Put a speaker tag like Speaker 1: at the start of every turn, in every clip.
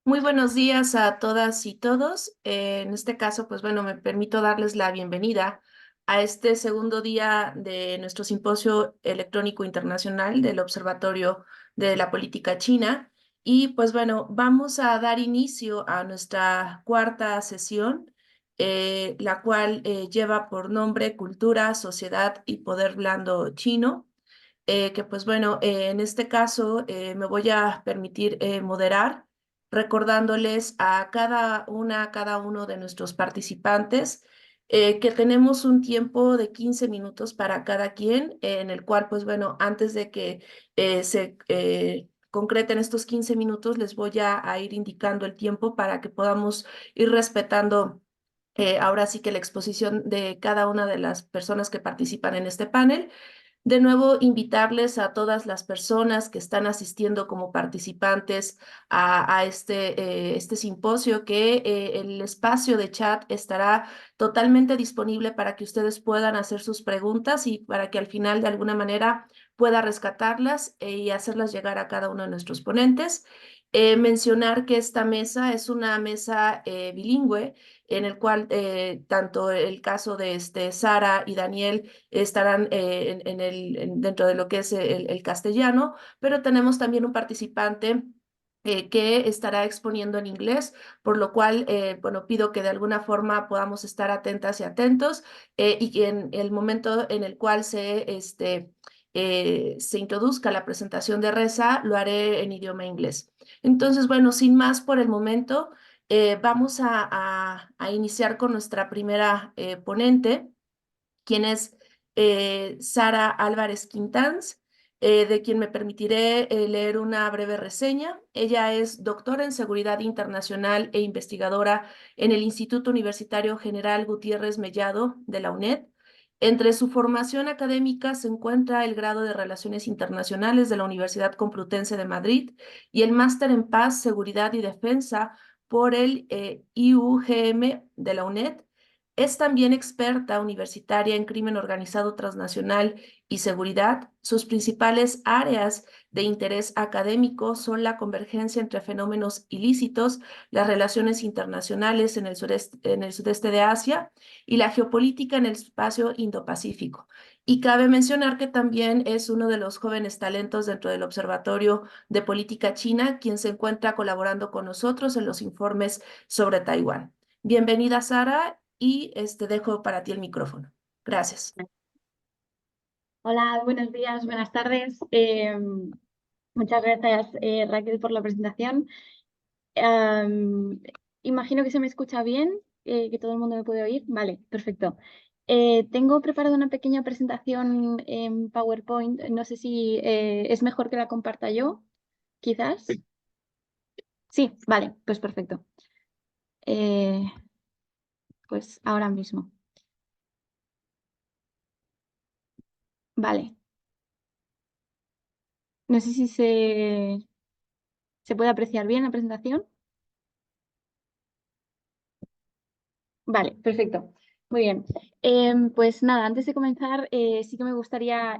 Speaker 1: Muy buenos días a todas y todos. En este caso, pues bueno, me permito darles la bienvenida a este segundo día de nuestro simposio electrónico internacional del Observatorio de la Política China. Y pues bueno, vamos a dar inicio a nuestra cuarta sesión, la cual lleva por nombre Cultura, Sociedad y Poder Blando Chino. Que pues bueno, en este caso me voy a permitir moderar, recordándoles a cada uno de nuestros participantes que tenemos un tiempo de 15 minutos para cada quien, en el cual pues bueno, antes de que se concreten estos 15 minutos, les voy a ir indicando el tiempo para que podamos ir respetando. Ahora sí que la exposición de cada una de las personas que participan en este panel. De nuevo, invitarles a todas las personas que están asistiendo como participantes a este simposio que el espacio de chat estará totalmente disponible para que ustedes puedan hacer sus preguntas y para que al final de alguna manera pueda rescatarlas y hacerlas llegar a cada uno de nuestros ponentes. Mencionar que esta mesa es una mesa bilingüe en el cual tanto el caso de Sara y Daniel estarán dentro de lo que es el castellano, pero tenemos también un participante que estará exponiendo en inglés, por lo cual, bueno, pido que de alguna forma podamos estar atentas y atentos y que en el momento en el cual se introduzca la presentación de Reza, lo haré en idioma inglés. Entonces, bueno, sin más por el momento, vamos a iniciar con nuestra primera ponente, quien es Sara Álvarez Quintanz, de quien me permitiré leer una breve reseña. Ella es doctora en Seguridad Internacional e investigadora en el Instituto Universitario General Gutiérrez Mellado de la UNED. Entre su formación académica se encuentra el grado de Relaciones Internacionales de la Universidad Complutense de Madrid y el máster en Paz, Seguridad y Defensa por el IUGM de la UNED. Es también experta universitaria en crimen organizado transnacional y seguridad. Sus principales áreas de interés académico son la convergencia entre fenómenos ilícitos, las relaciones internacionales en el sudeste de Asia y la geopolítica en el espacio Indo-Pacífico. Y cabe mencionar que también es uno de los jóvenes talentos dentro del Observatorio de Política China, quien se encuentra colaborando con nosotros en los informes sobre Taiwán. Bienvenida, Sara, y dejo para ti el micrófono. Gracias.
Speaker 2: Hola, buenos días, buenas tardes. Muchas gracias, Raquel, por la presentación. Am, Imagino que se me escucha bien, que todo el mundo me puede oír. Vale, perfecto. Tengo preparada una pequeña presentación en PowerPoint. No sé si es mejor que la comparta yo, quizás. Sí, vale, pues perfecto. Eh, pues ahora mismo. Vale. No sé si se puede apreciar bien la presentación. Vale, perfecto. Muy bien. Pues nada, antes de comenzar, sí que me gustaría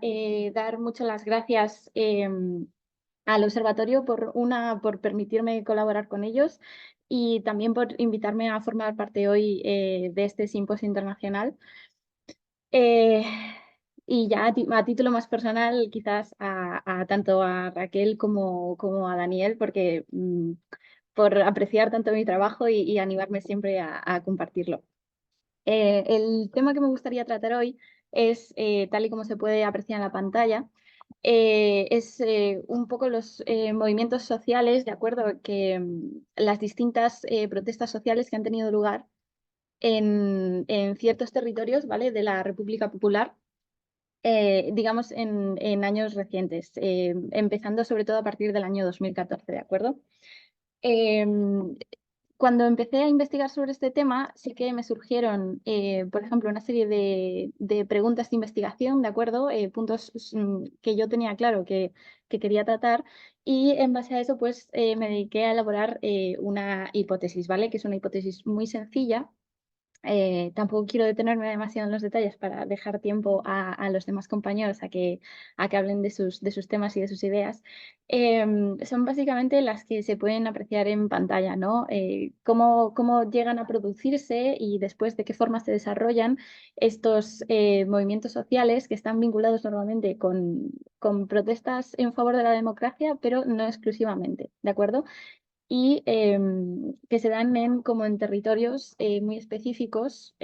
Speaker 2: dar muchas las gracias al observatorio por permitirme colaborar con ellos y también por invitarme a formar parte hoy de este simposio internacional. Eh, y ya a título más personal, quizás tanto a Raquel como a Daniel, porque por apreciar tanto mi trabajo y animarme siempre a compartirlo. El tema que me gustaría tratar hoy es, tal y como se puede apreciar en la pantalla, es un poco los movimientos sociales, de acuerdo, que las distintas protestas sociales que han tenido lugar en ciertos territorios, ¿vale?, de la República Popular, digamos, en años recientes, empezando sobre todo a partir del año 2014, ¿de acuerdo? Em, Cuando empecé a investigar sobre este tema, sí que me surgieron, por ejemplo, una serie de preguntas de investigación, ¿de acuerdo? Puntos que yo tenía claro que quería tratar y en base a eso, pues me dediqué a elaborar una hipótesis, ¿vale? Que es una hipótesis muy sencilla Tampoco quiero detenerme demasiado en los detalles para dejar tiempo a los demás compañeros a que hablen de sus temas y de sus ideas. Son básicamente las que se pueden apreciar en pantalla, ¿no? Cómo llegan a producirse y después de qué forma se desarrollan estos movimientos sociales que están vinculados normalmente con protestas en favor de la democracia, pero no exclusivamente, ¿de acuerdo? Y que se dan como en territorios muy específicos,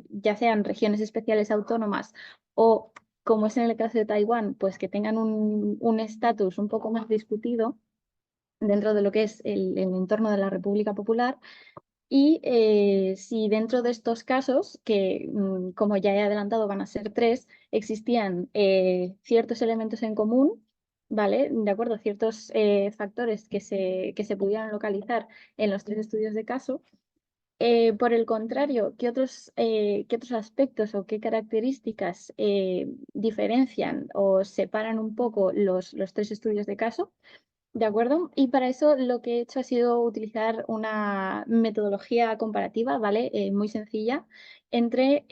Speaker 2: ya sean regiones especiales autónomas o, como es en el caso de Taiwán, pues que tengan un estatus un poco más discutido dentro de lo que es el entorno de la República Popular. Y si dentro de estos casos, que como ya he adelantado van a ser tres, existían ciertos elementos en común, ¿vale? De acuerdo, ciertos factores que se pudieran localizar en los tres estudios de caso. Por el contrario, qué otros aspectos o qué características diferencian o separan un poco los tres estudios de caso? ¿De acuerdo? Y para eso lo que he hecho ha sido utilizar una metodología comparativa, ¿vale? Muy sencilla entre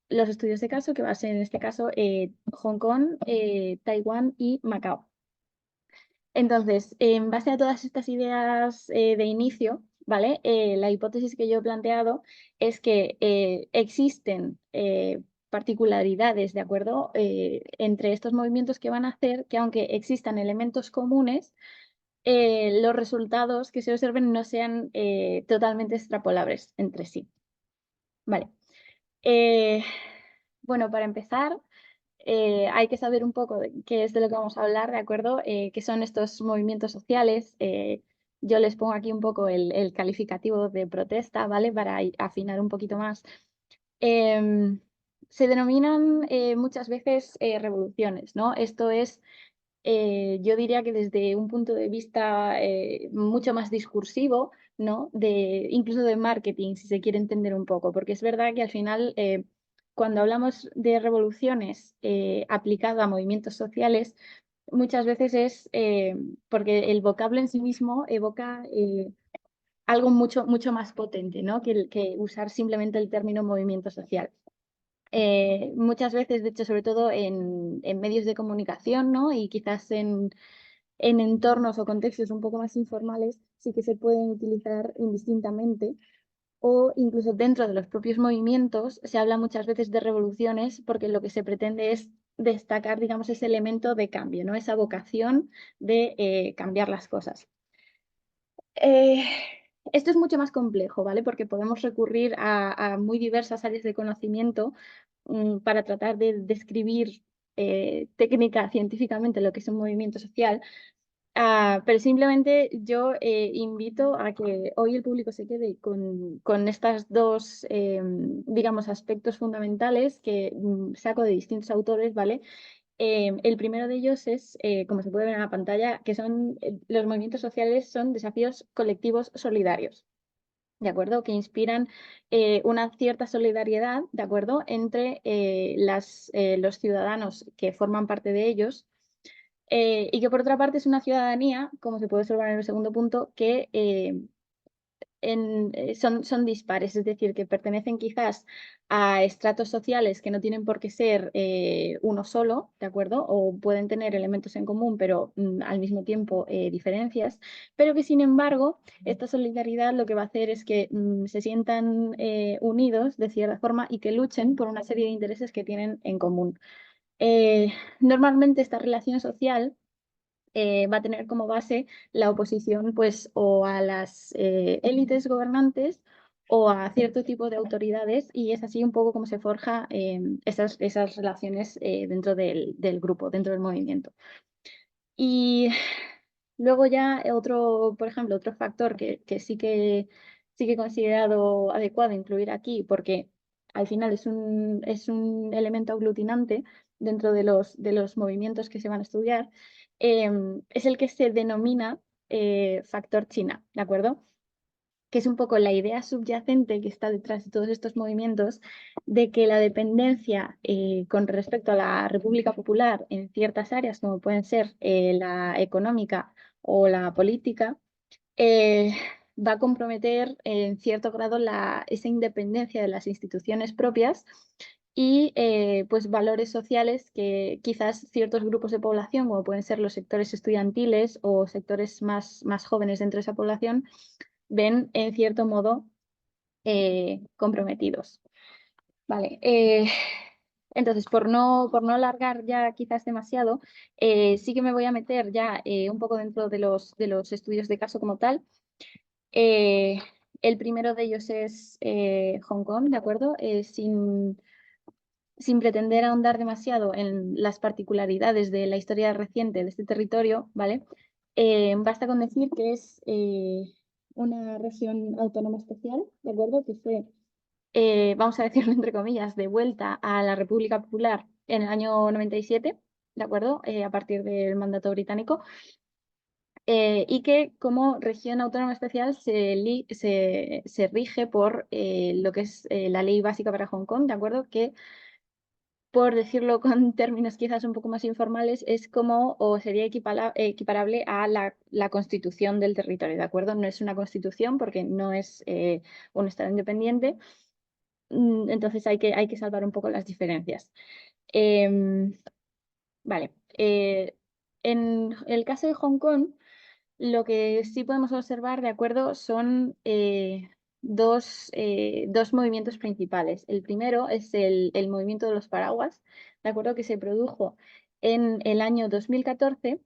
Speaker 2: los estudios de caso, que va a ser en este caso Hong Kong, Taiwán y Macao. Entonces, en base a todas estas ideas de inicio, ¿vale? La hipótesis que yo he planteado es que existen particularidades, ¿de acuerdo? Entre estos movimientos que van a hacer que aunque existan elementos comunes, los resultados que se observen no sean totalmente extrapolables entre sí. Vale. Eh, bueno, para empezar, hay que saber un poco de qué es de lo que vamos a hablar, ¿de acuerdo? ¿Qué son estos movimientos sociales? Yo les pongo aquí un poco el calificativo de protesta, ¿vale? Para afinar un poquito más. Em, Se denominan muchas veces revoluciones, ¿no? Esto es yo diría que desde un punto de vista mucho más discursivo, ¿no? Incluso de marketing, si se quiere entender un poco, porque es verdad que al final, cuando hablamos de revoluciones aplicado a movimientos sociales, muchas veces es porque el vocablo en sí mismo evoca algo mucho más potente, ¿no? Que usar simplemente el término movimiento social. Muchas veces, de hecho, sobre todo en medios de comunicación, ¿no? Y quizás en entornos o contextos un poco más informales, sí que se pueden utilizar indistintamente. O incluso dentro de los propios movimientos se habla muchas veces de revoluciones porque lo que se pretende es destacar, digamos, ese elemento de cambio, ¿no? Esa vocación de cambiar las cosas. Eh, Esto es mucho más complejo, ¿vale? Porque podemos recurrir a muy diversas áreas de conocimiento para tratar de describir técnica científicamente lo que es un movimiento social. Pero simplemente yo invito a que hoy el público se quede con estas dos, digamos, aspectos fundamentales que saco de distintos autores, ¿vale? El primero de ellos es, como se puede ver en la pantalla, que son los movimientos sociales son desafíos colectivos solidarios. ¿De acuerdo? Que inspiran una cierta solidaridad, ¿de acuerdo? Entre los ciudadanos que forman parte de ellos y que por otra parte es una ciudadanía, como se puede observar en el segundo punto, que son dispares, es decir, que pertenecen quizás a estratos sociales que no tienen por qué ser uno solo, ¿de acuerdo? O pueden tener elementos en común, pero al mismo tiempo diferencias, pero que sin embargo esta solidaridad lo que va a hacer es que se sientan unidos de cierta forma y que luchen por una serie de intereses que tienen en común. Normalmente esta relación social va a tener como base la oposición pues o a las élites gobernantes o a cierto tipo de autoridades y es así un poco como se forja esas relaciones dentro del grupo, dentro del movimiento. Y luego ya otro, por ejemplo, otro factor que sí que he considerado adecuado incluir aquí, porque al final es un elemento aglutinante dentro de los movimientos que se van a estudiar, es el que se denomina factor China, ¿de acuerdo? Que es un poco la idea subyacente que está detrás de todos estos movimientos, de que la dependencia con respecto a la República Popular en ciertas áreas, como pueden ser la económica o la política, va a comprometer en cierto grado esa independencia de las instituciones propias y pues valores sociales que quizás ciertos grupos de población, como pueden ser los sectores estudiantiles o sectores más jóvenes dentro de esa población, ven en cierto modo comprometidos. Vale, entonces por no alargar ya quizás demasiado, sí que me voy a meter ya un poco dentro de los estudios de caso como tal. Eh, el primero de ellos es Hong Kong, ¿de acuerdo? Sin pretender ahondar demasiado en las particularidades de la historia reciente de este territorio, ¿vale? Basta con decir que es una región autónoma especial, ¿de acuerdo? Que fue, vamos a decirlo entre comillas, de vuelta a la República Popular en el año 97, ¿de acuerdo? A partir del mandato británico. Y que como región autónoma especial se rige por lo que es la ley básica para Hong Kong, ¿de acuerdo? Que por decirlo con términos quizás un poco más informales, es como o sería equiparable a la constitución del territorio, ¿de acuerdo? No es una constitución porque no es un estado independiente, entonces hay que salvar un poco las diferencias. Em, vale, en el caso de Hong Kong, lo que sí podemos observar, de acuerdo, son dos movimientos principales. El primero es el movimiento de los paraguas, de acuerdo, que se produjo en el año 2014,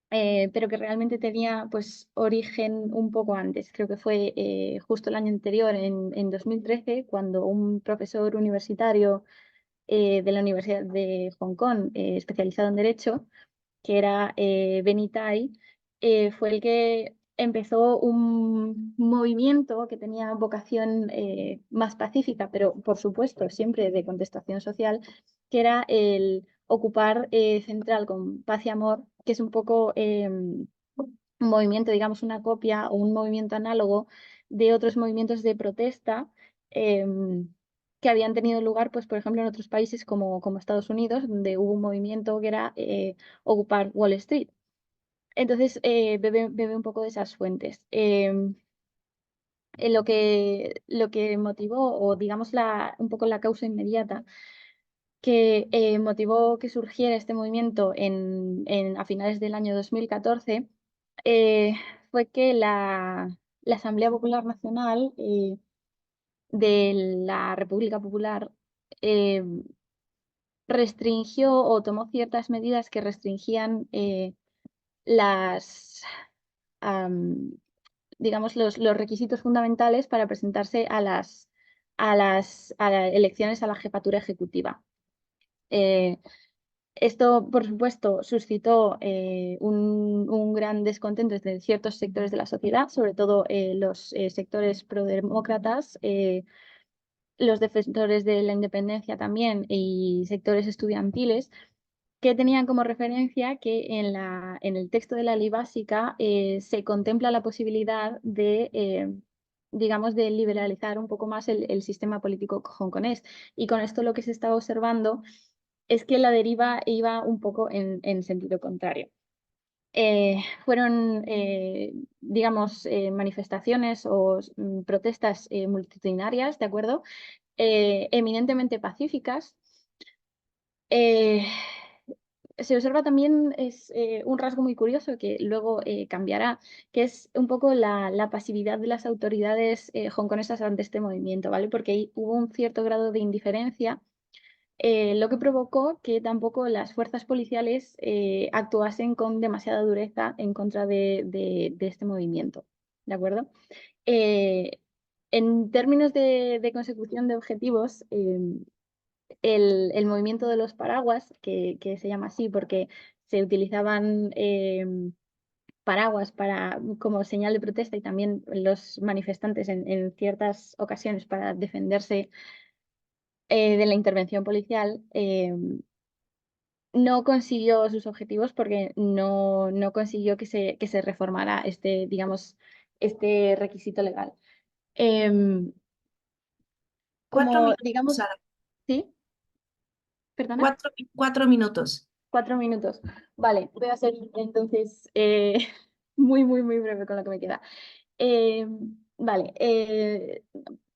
Speaker 2: pero que realmente tenía pues origen un poco antes. Creo que fue justo el año anterior, en 2013, cuando un profesor universitario de la Universidad de Hong Kong, especializado en Derecho, que era Benny Tai, fue el que empezó un movimiento que tenía vocación más pacífica, pero por supuesto siempre de contestación social, que era el ocupar Central con paz y amor, que es un poco un movimiento, digamos, una copia o un movimiento análogo de otros movimientos de protesta. Que habían tenido lugar, pues, por ejemplo, en otros países como Estados Unidos, donde hubo un movimiento que era ocupar Wall Street. Entonces, bebe un poco de esas fuentes. Lo que motivó, o digamos un poco la causa inmediata, que motivó que surgiera este movimiento a finales del año 2014, eh, fue que la Asamblea Popular Nacional de la República Popular eh, restringió o tomó ciertas medidas que restringían las, am, digamos, los requisitos fundamentales para presentarse a las elecciones a la jefatura ejecutiva. Eh, Esto, por supuesto, suscitó un gran descontento entre ciertos sectores de la sociedad, sobre todo los sectores prodemócratas, los defensores de la independencia también y sectores estudiantiles, que tenían como referencia que en el texto de la ley básica se contempla la posibilidad digamos, de liberalizar un poco más el sistema político hongkonés. Y con esto lo que se estaba observando es que la deriva iba un poco en sentido contrario. Fueron, digamos, manifestaciones o protestas multitudinarias, ¿de acuerdo? Eminentemente pacíficas. Eh, Se observa también es un rasgo muy curioso que luego cambiará, que es un poco la pasividad de las autoridades hongkonesas ante este movimiento, ¿vale? Porque ahí hubo un cierto grado de indiferencia, lo que provocó que tampoco las fuerzas policiales actuasen con demasiada dureza en contra de este movimiento, ¿de acuerdo? Eh, en términos de consecución de objetivos, el movimiento de los paraguas, que se llama así porque se utilizaban paraguas como señal de protesta, y también los manifestantes en ciertas ocasiones para defenderse de la intervención policial, no consiguió sus objetivos porque no consiguió que se reformara digamos, este requisito legal. Em,
Speaker 1: Cuatro
Speaker 2: Como,
Speaker 1: minutos,
Speaker 2: digamos,
Speaker 1: Sara.
Speaker 2: ¿sí? ¿Perdona?
Speaker 1: 4 minutos.
Speaker 2: 4 minutos. Vale, voy a ser entonces muy, muy, muy breve con lo que me queda. Eh, vale.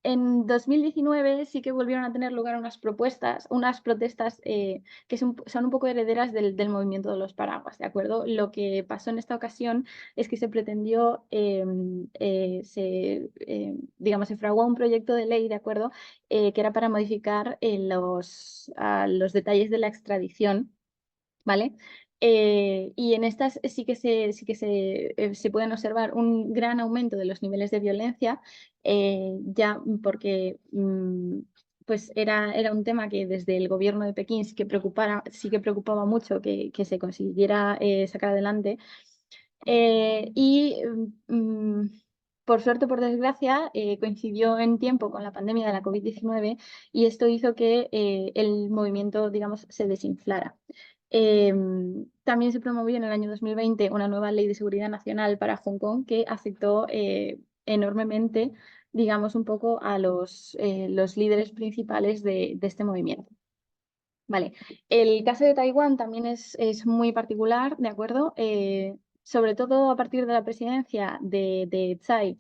Speaker 2: En 2019 sí que volvieron a tener lugar unas protestas que son un poco herederas del movimiento de los paraguas, ¿de acuerdo? Lo que pasó en esta ocasión es que se pretendió, digamos, se fraguó un proyecto de ley, ¿de acuerdo? Que era para modificar los detalles de la extradición. ¿Vale? Y en estas sí que se pueden observar un gran aumento de los niveles de violencia, ya porque pues era un tema que desde el gobierno de Pekín sí que preocupaba mucho que se consiguiera sacar adelante. Y por suerte o por desgracia, coincidió en tiempo con la pandemia de la COVID-19 y esto hizo que el movimiento, digamos, se desinflara. También se promovió en el año 2020 una nueva ley de seguridad nacional para Hong Kong que afectó enormemente, digamos, un poco a los líderes principales de este movimiento. Vale, el caso de Taiwán también es muy particular, ¿de acuerdo? Sobre todo a partir de la presidencia de Tsai,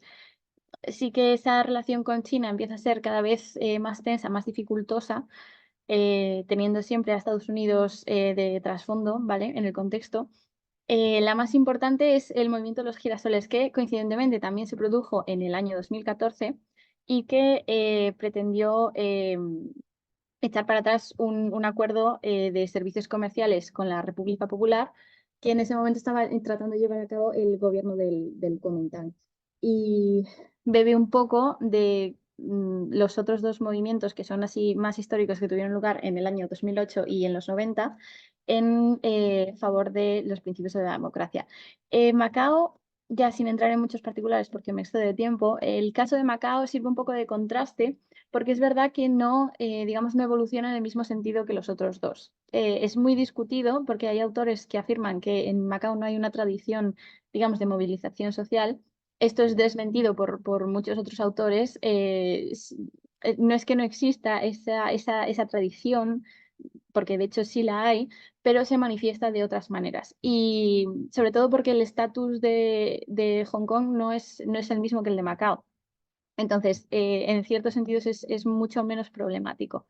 Speaker 2: sí que esa relación con China empieza a ser cada vez más tensa, más dificultosa, teniendo siempre a Estados Unidos de trasfondo, ¿vale? En el contexto. La más importante es el movimiento de los girasoles, que coincidentemente también se produjo en el año 2014 y que pretendió echar para atrás un acuerdo de servicios comerciales con la República Popular, que en ese momento estaba tratando de llevar a cabo el gobierno del Kuomintang. Y bebe un poco de los otros dos movimientos que son así más históricos que tuvieron lugar en el año 2008 y en los 90 en favor de los principios de la democracia. Macao, ya sin entrar en muchos particulares porque me excedo de tiempo, el caso de Macao sirve un poco de contraste porque es verdad que no, digamos, no evoluciona en el mismo sentido que los otros dos. Es muy discutido porque hay autores que afirman que en Macao no hay una tradición, digamos, de movilización social. Esto es desmentido por muchos otros autores. No es que no exista esa tradición, porque de hecho sí la hay, pero se manifiesta de otras maneras. Y sobre todo porque el estatus de Hong Kong no es el mismo que el de Macao. Entonces, en ciertos sentidos es mucho menos problemático.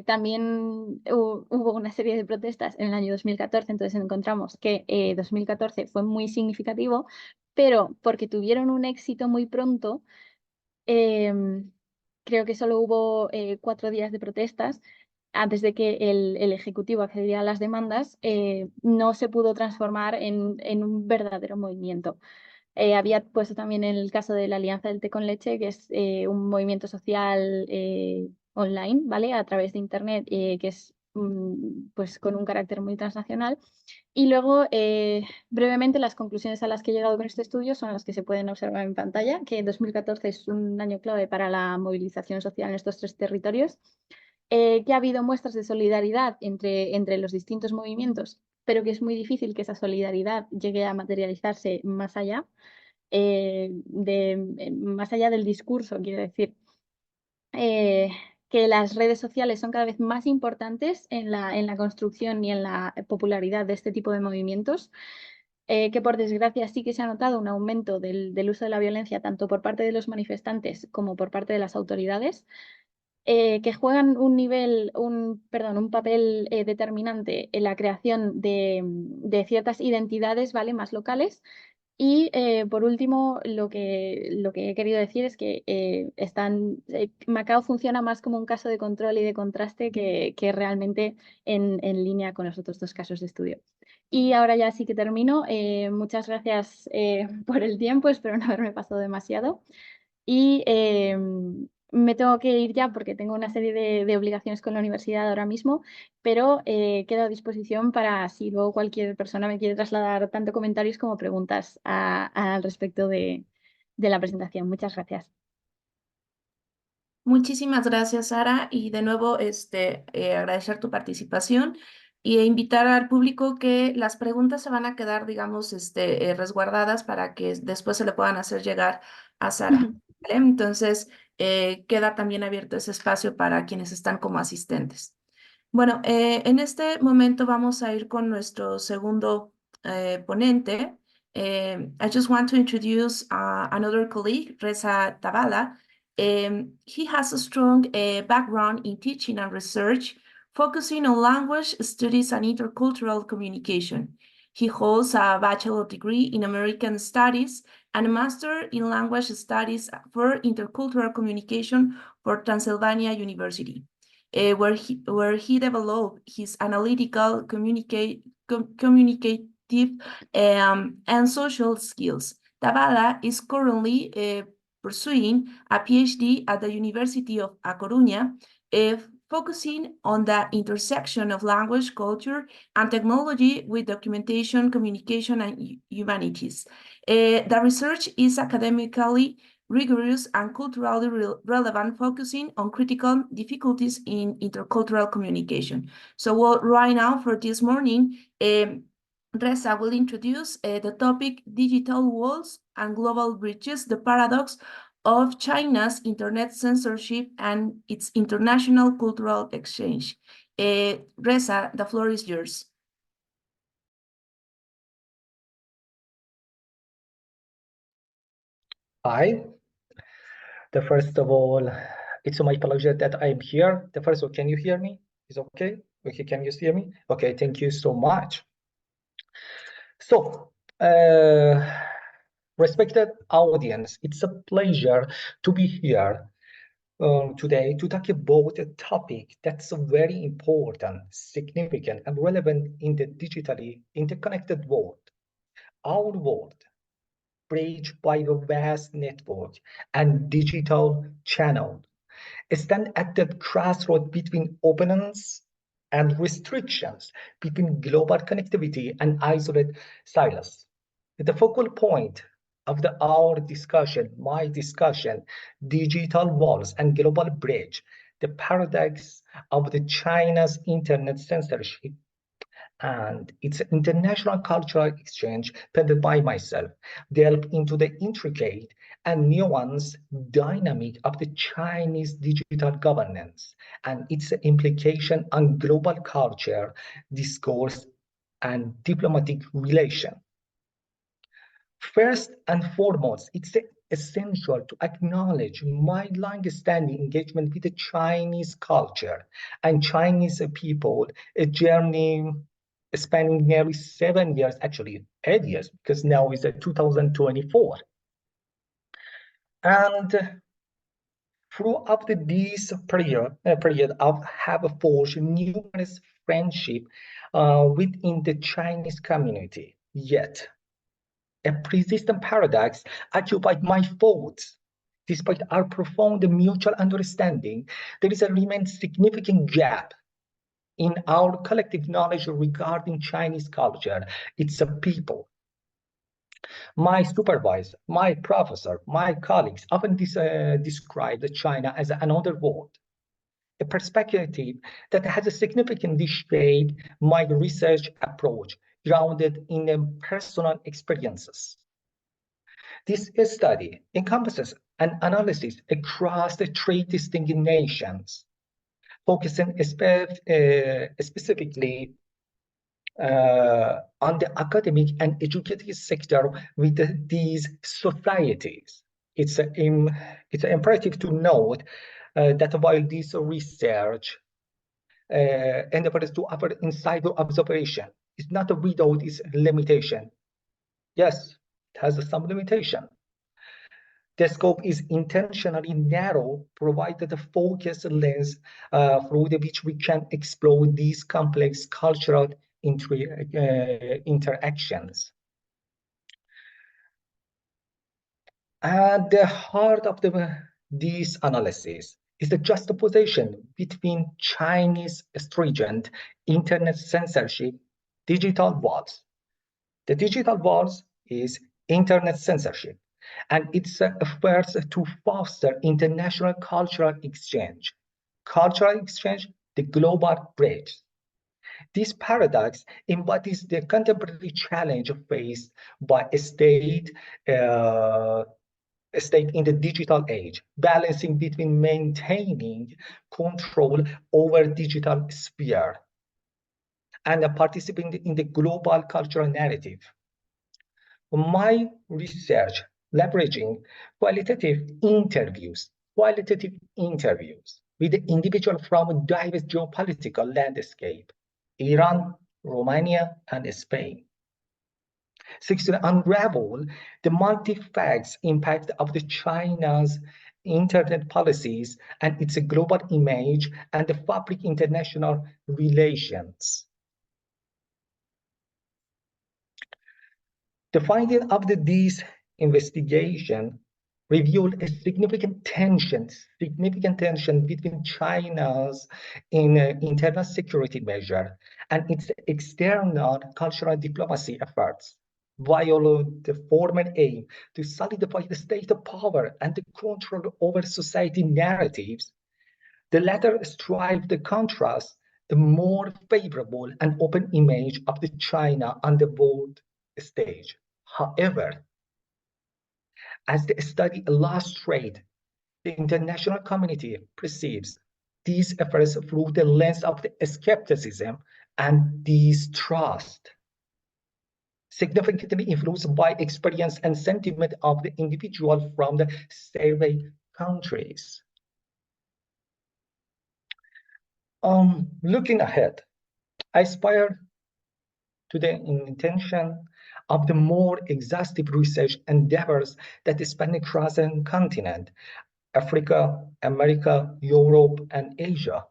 Speaker 2: También hubo una serie de protestas en el año 2014, entonces encontramos que 2014 fue muy significativo, pero porque tuvieron un éxito muy pronto, em, creo que solo hubo 4 días de protestas antes de que el Ejecutivo accediera a las demandas, no se pudo transformar en un verdadero movimiento. Había puesto también el caso de la Alianza del Té con Leche, que es un movimiento social online, ¿vale? A través de Internet, que es pues con un carácter muy transnacional. Y luego, brevemente, las conclusiones a las que he llegado con este estudio son las que se pueden observar en pantalla, que 2014 es un año clave para la movilización social en estos tres territorios, que ha habido muestras de solidaridad entre los distintos movimientos, pero que es muy difícil que esa solidaridad llegue a materializarse más allá del discurso, quiero decir. eh, que las redes sociales son cada vez más importantes en la construcción y en la popularidad de este tipo de movimientos, que por desgracia sí que se ha notado un aumento del uso de la violencia tanto por parte de los manifestantes como por parte de las autoridades, que juegan un papel determinante en la creación de ciertas identidades, ¿vale? Más locales. Y por último, lo que he querido decir es que Macao funciona más como un caso de control y de contraste que realmente en línea con los otros dos casos de estudio. Y ahora ya sí que termino. Muchas gracias por el tiempo, espero no haberme pasado demasiado. Y me tengo que ir ya porque tengo una serie de obligaciones con la universidad ahora mismo, pero quedo a disposición para si luego cualquier persona me quiere trasladar tanto comentarios como preguntas al respecto de la presentación. Muchas gracias.
Speaker 1: Muchísimas gracias, Sara, y de nuevo agradecer tu participación e invitar al público que las preguntas se van a quedar, digamos, resguardadas para que después se le puedan hacer llegar a Sara. ¿Vale? Entonces, queda también abierto ese espacio para quienes están como asistentes. Bueno, en este momento vamos a ir con nuestro segundo ponente. I just want to introduce another colleague, Reza Tabala. He has a strong background in teaching and research, focusing on language studies and intercultural communication. He holds a bachelor degree in American Studies and a master in language studies for intercultural communication for Transylvania University, where he developed his analytical, communicative, and social skills. Tabala is currently pursuing a PhD at the University of A Coruña, focusing on the intersection of language, culture, and technology with documentation, communication, and humanities. The research is academically rigorous and culturally relevant, focusing on critical difficulties in intercultural communication. So right now, for this morning, Reza will introduce the topic Digital Walls and Global Bridges, the paradox of China's internet censorship and its international cultural exchange. Reza, the floor is yours.
Speaker 3: Hi. First of all, it's my pleasure that I'm here. First of all, can you hear me? Is okay? Okay, can you hear me? Okay, thank you so much. So, respected audience, it's a pleasure to be here today to talk about a topic that's very important, significant, and relevant in the digitally interconnected world. Our world, bridged by the vast network and digital channel, stand at the crossroad between openness and restrictions, between global connectivity and isolated silos. The focal point of our discussion, my discussion, digital walls and global bridge, the paradox of the China's internet censorship and its international cultural exchange, pended by myself, delve into the intricate and nuanced dynamic of the Chinese digital governance and its implication on global culture, discourse, and diplomatic relation. First and foremost, it's essential to acknowledge my long-standing engagement with the Chinese culture and Chinese people, a journey spanning nearly 7 years, actually 8 years, because now is 2024. And throughout this period, I have forged numerous friendships within the Chinese community. Yet, a persistent paradox occupied my thoughts. Despite our profound mutual understanding, there is a remains significant gap in our collective knowledge regarding Chinese culture, its people. My supervisor, my professor, my colleagues often describe China as another world, a perspective that has significantly shaped my research approach, grounded in personal experiences. This study encompasses an analysis across the three distinct nations, focusing specifically on the academic and educative sector with these societies. It's imperative to note that while this research endeavors to offer insider observation, it's not without its limitation. Yes, it has some limitation. The scope is intentionally narrow, provided a focused lens through which we can explore these complex cultural interactions. At the heart of this analysis is the juxtaposition between Chinese stringent internet censorship, digital walls. The digital walls is internet censorship, and its efforts to foster international cultural exchange. Cultural exchange, the global bridge. This paradox embodies the contemporary challenge faced by a state in the digital age, balancing between maintaining control over digital sphere and participating in the global cultural narrative. My research leveraging qualitative interviews with the individual from a diverse geopolitical landscape, Iran, Romania, and Spain, seeks to unravel the multi-facts impact of the China's internet policies and its global image and the public international relations. The finding of these investigation revealed a significant tension between China's internal security measure and its external cultural diplomacy efforts, while the former aim to solidify the state of power and the control over society narratives, the latter strive to contrast the more favorable and open image of the China on the world stage. However, as the study illustrates, the international community perceives these efforts through the lens of the skepticism and distrust, significantly influenced by experience and sentiment of the individual from the survey countries. Looking ahead, I aspire to the intention of the more exhaustive research endeavors that span across the continent, Africa, America, Europe, and Asia.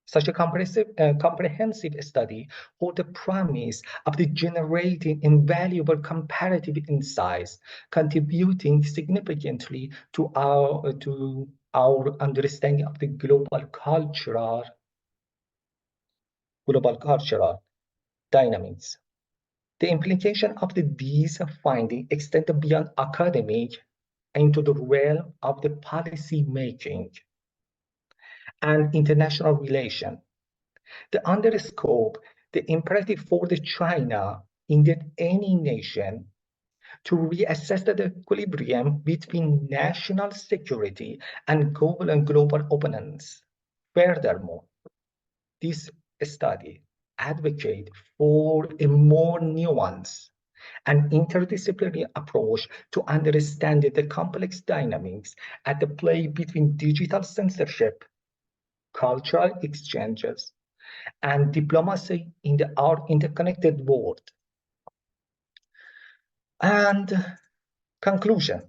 Speaker 3: Such a comprehensive study holds the promise of the generating invaluable comparative insights, contributing significantly to our understanding of the global cultural dynamics. The implication of these findings extend beyond academic into the realm of the policy making and international relation. They underscore the imperative for the China, indeed any nation, to reassess the equilibrium between national security and global openness. Furthermore, this study advocates for a more nuanced and interdisciplinary approach to understand the complex dynamics at the play between digital censorship, cultural exchanges, and diplomacy in our interconnected world. And conclusion.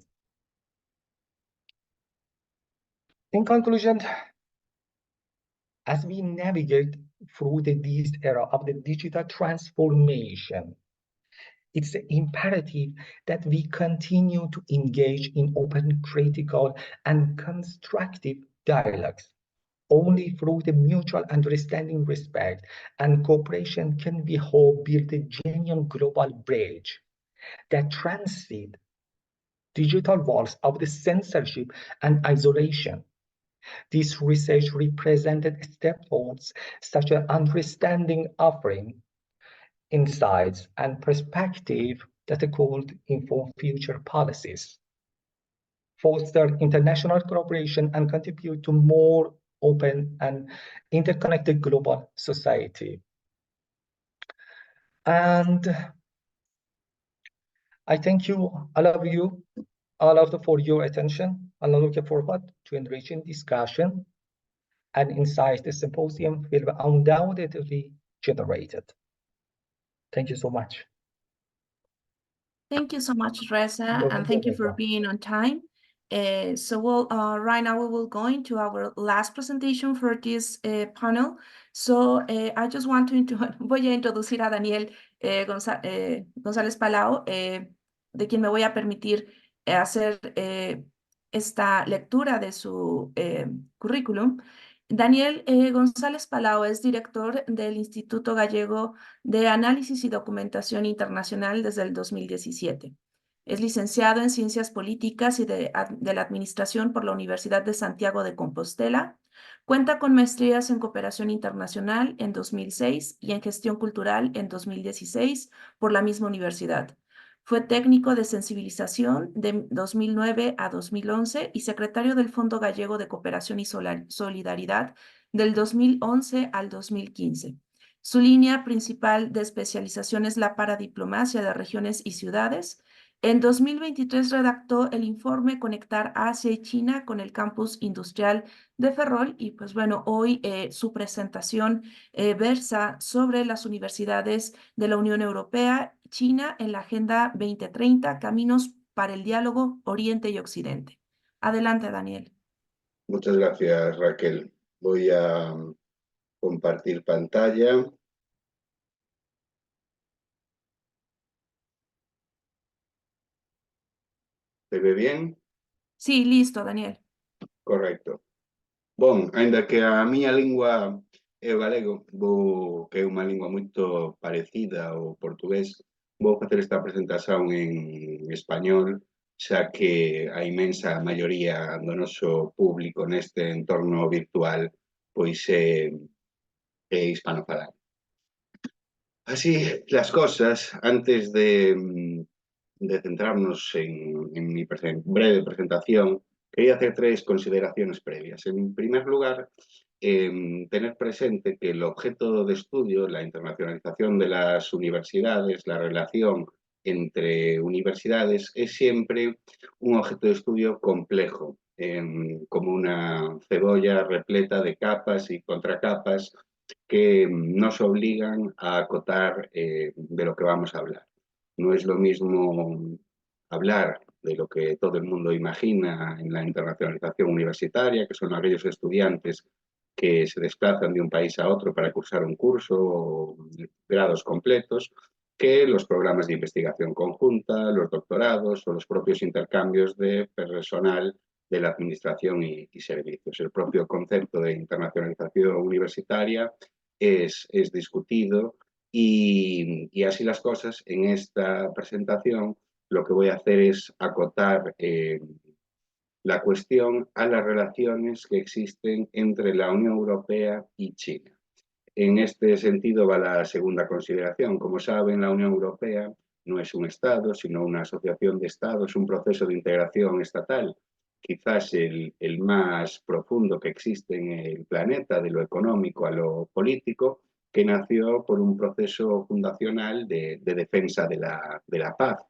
Speaker 3: In conclusion, as we navigate through this era of the digital transformation, it's imperative that we continue to engage in open, critical, and constructive dialogues. Only through the mutual understanding, respect, and cooperation can we hope build a genuine global bridge that transcends digital walls of the censorship and isolation. This research represented step towards such an understanding, offering insights and perspective that could inform future policies, foster international cooperation, and contribute to more open and interconnected global society. And I thank you, all of you for your attention. I'm looking forward to enriching discussion and insights the symposium will undoubtedly generated. Thank you so much.
Speaker 1: Thank you so much, Reza, and thank you for being on time. Right now we will go into our last presentation for this panel. So I just want to voy a introducir a Daniel González Palau, de quien me voy a permitir hacer esta lectura de su currículum. Daniel González Palau es director del Instituto Gallego de Análisis y Documentación Internacional desde el 2017. Es licenciado en Ciencias Políticas y de la Administración por la Universidad de Santiago de Compostela. Cuenta con maestrías en Cooperación Internacional en 2006 y en Gestión Cultural en 2016 por la misma universidad. Fue técnico de sensibilización de 2009 a 2011 y secretario del Fondo Gallego de Cooperación y Solidaridad del 2011 al 2015. Su línea principal de especialización es la paradiplomacia de regiones y ciudades. En 2023 redactó el informe Conectar Asia y China con el campus industrial de Ferrol y pues bueno, hoy su presentación versa sobre las universidades de la Unión Europea, China en la Agenda 2030, Caminos para el Diálogo Oriente y Occidente. Adelante, Daniel.
Speaker 4: Muchas gracias, Raquel. Voy a compartir pantalla. ¿Se ve bien?
Speaker 1: Sí, listo, Daniel.
Speaker 4: Correcto. Bom, aínda que a miña lingua é o galego, que é unha lingua moito parecida ao portugués, vou facer esta presentación en español, xa que a imensa maioría do noso público neste entorno virtual pois é hispanofalante. Así las cosas, antes de centrarnos en mi breve presentación, quería hacer 3 consideraciones previas. En primer lugar, tener presente que el objeto de estudio, la internacionalización de las universidades, la relación entre universidades, es siempre un objeto de estudio complejo, como una cebolla repleta de capas y contracapas que nos obligan a acotar de lo que vamos a hablar. No es lo mismo hablar de lo que todo el mundo imagina en la internacionalización universitaria, que son aquellos estudiantes que se desplazan de un país a otro para cursar un curso o grados completos, que los programas de investigación conjunta, los doctorados o los propios intercambios de personal de la administración y servicios. El propio concepto de internacionalización universitaria es discutido y así las cosas. En esta presentación lo que voy a hacer es acotar la cuestión a las relaciones que existen entre la Unión Europea y China. En este sentido va la segunda consideración. Como saben, la Unión Europea no es un Estado, sino una asociación de Estados, un proceso de integración estatal, quizás el más profundo que existe en el planeta, de lo económico a lo político, que nació por un proceso fundacional de defensa de la paz.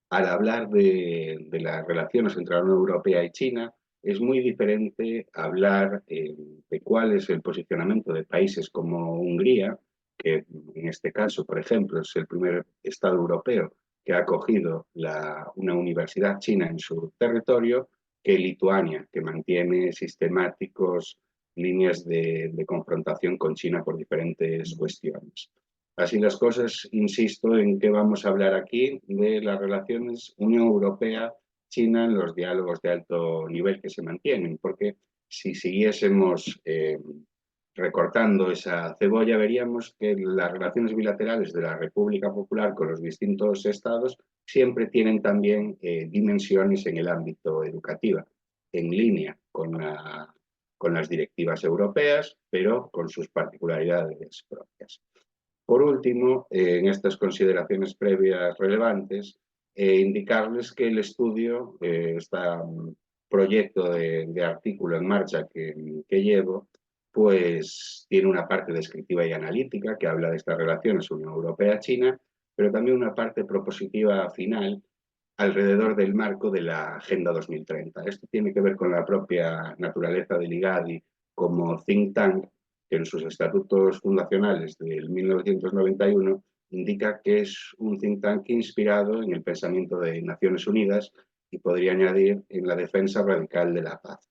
Speaker 4: Al hablar de las relaciones entre la Unión Europea y China, es muy diferente hablar de cuál es el posicionamiento de países como Hungría, que en este caso, por ejemplo, es el primer Estado europeo que ha acogido una universidad china en su territorio, que Lituania, que mantiene sistemáticos líneas de confrontación con China por diferentes cuestiones. Así las cosas, insisto en que vamos a hablar aquí de las relaciones Unión Europea-China en los diálogos de alto nivel que se mantienen, porque si siguiésemos recortando esa cebolla, veríamos que las relaciones bilaterales de la República Popular con los distintos estados siempre tienen también dimensiones en el ámbito educativo, en línea con las directivas europeas, pero con sus particularidades propias. Por último, en estas consideraciones previas relevantes, indicarles que el estudio, este proyecto de artículo en marcha que llevo, pues tiene una parte descriptiva y analítica que habla de estas relaciones Unión Europea-China, pero también una parte propositiva final alrededor del marco de la Agenda 2030. Esto tiene que ver con la propia naturaleza del IGADI como think tank, que en sus estatutos fundacionales del 1991 indica que es un think tank inspirado en el pensamiento de Naciones Unidas y podría añadir en la defensa radical de la paz.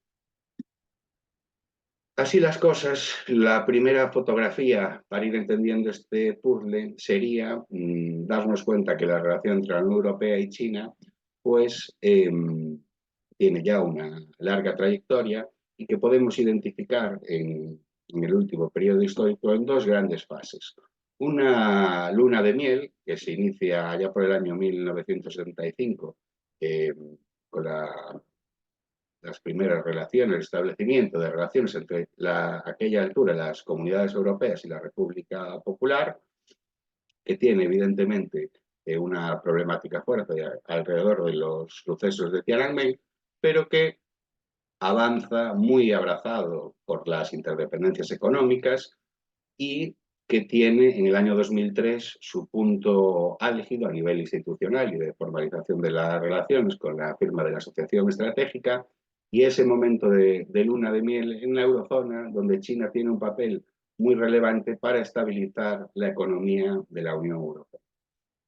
Speaker 4: Así las cosas, la primera fotografía para ir entendiendo este puzzle sería darnos cuenta que la relación entre la Unión Europea y China pues tiene ya una larga trayectoria y que podemos identificar en el último periodo histórico en 2 grandes fases. Una luna de miel que se inicia ya por el año 1975 con las primeras relaciones, el establecimiento de relaciones entre aquella altura las comunidades europeas y la República Popular, que tiene evidentemente una problemática fuerte alrededor de los sucesos de Tiananmen, pero que avanza muy abrazado por las interdependencias económicas, y que tiene en el año 2003 su punto álgido a nivel institucional y de formalización de las relaciones con la firma de la Asociación Estratégica, y ese momento de luna de miel en la eurozona, donde China tiene un papel muy relevante para estabilizar la economía de la Unión Europea.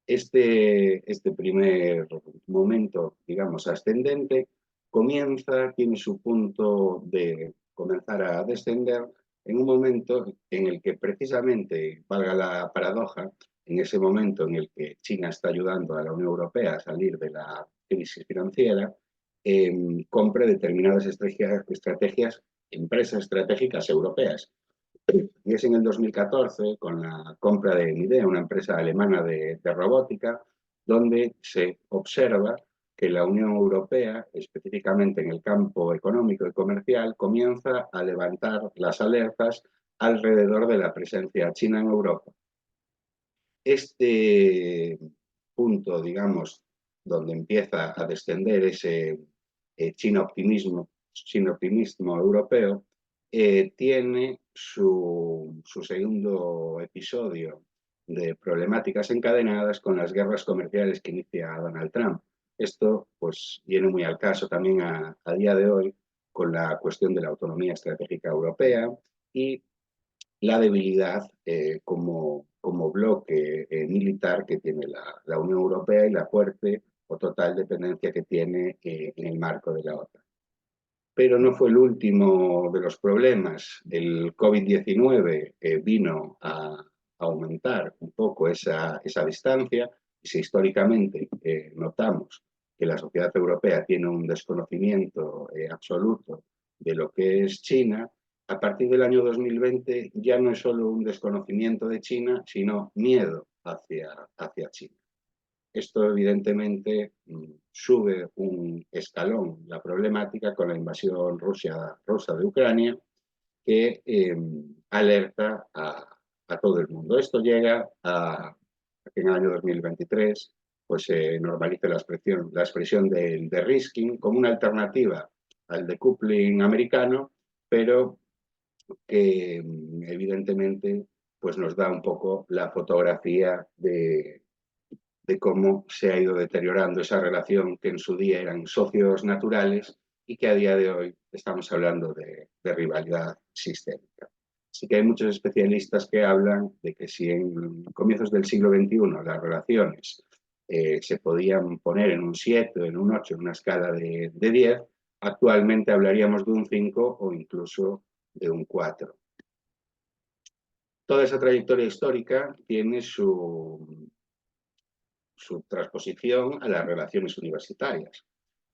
Speaker 4: Este primer momento, digamos, ascendente, tiene su punto de comenzar a descender en un momento en el que precisamente, valga la paradoja, en ese momento en el que China está ayudando a la Unión Europea a salir de la crisis financiera, compre determinadas estrategias, empresas estratégicas europeas. Y es en el 2014, con la compra de Midea, una empresa alemana de robótica, donde se observa que la Unión Europea, específicamente en el campo económico y comercial, comienza a levantar las alertas alrededor de la presencia china en Europa. Este punto, digamos, donde empieza a descender ese chino optimismo europeo, tiene su segundo episodio de problemáticas encadenadas con las guerras comerciales que inicia Donald Trump. Esto pues viene muy al caso también a día de hoy con la cuestión de la autonomía estratégica europea y la debilidad como bloque militar que tiene la Unión Europea y la fuerte o total dependencia que tiene en el marco de la OTAN. Pero no fue el último de los problemas. El COVID-19 vino a aumentar un poco esa distancia y si históricamente notamos que la sociedad europea tiene un desconocimiento absoluto de lo que es China, a partir del año 2020 ya no es solo un desconocimiento de China, sino miedo hacia China. Esto evidentemente sube un escalón la problemática con la invasión rusa de Ucrania que alerta a todo el mundo. Esto llega a que en el año 2023 pues, se normalice la expresión del de-risking como una alternativa al decoupling americano, pero que evidentemente pues, nos da un poco la fotografía de cómo se ha ido deteriorando esa relación que en su día eran socios naturales y que a día de hoy estamos hablando de rivalidad sistémica. Así que hay muchos especialistas que hablan de que si en comienzos del siglo XXI las relaciones se podían poner en un 7, en un 8, en una escala de 10, actualmente hablaríamos de un 5 o incluso de un 4. Toda esa trayectoria histórica tiene su transposición a las relaciones universitarias.